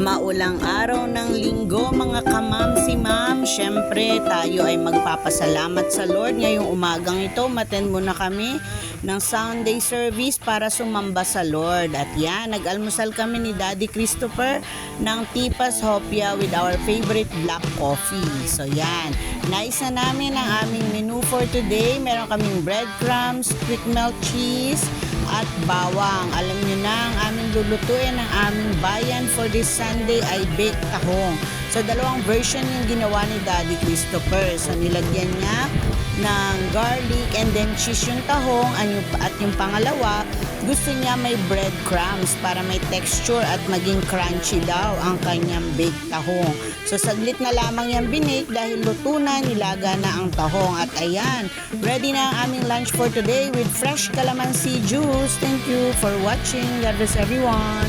Maulang araw ng linggo mga kamam si ma'am. Siyempre tayo ay magpapasalamat sa Lord. Ngayong umagang ito, maten muna kami ng Sunday service para sumamba sa Lord. At yan, nag-almusal kami ni Daddy Christopher ng Tipas Hopia with our favorite black coffee. So yan, nais na namin ang aming menu for today. Meron kaming breadcrumbs, quick melt cheese, at bawang. Alam nyo na, ang aming lulutuin ng aming bayan for this Sunday ay baked tahong. So, dalawang version yung ginawa ni Daddy Christopher. So, nilagyan niya ng garlic and then cheese yung tahong. At yung pangalawa, gusto niya may breadcrumbs para may texture at maging crunchy daw ang kanyang baked tahong. So, saglit na lamang yung binake dahil luto na, nilaga na ang tahong. At ayan, ready na ang aming lunch for today with fresh calamansi juice. Thank you for watching. God bless everyone.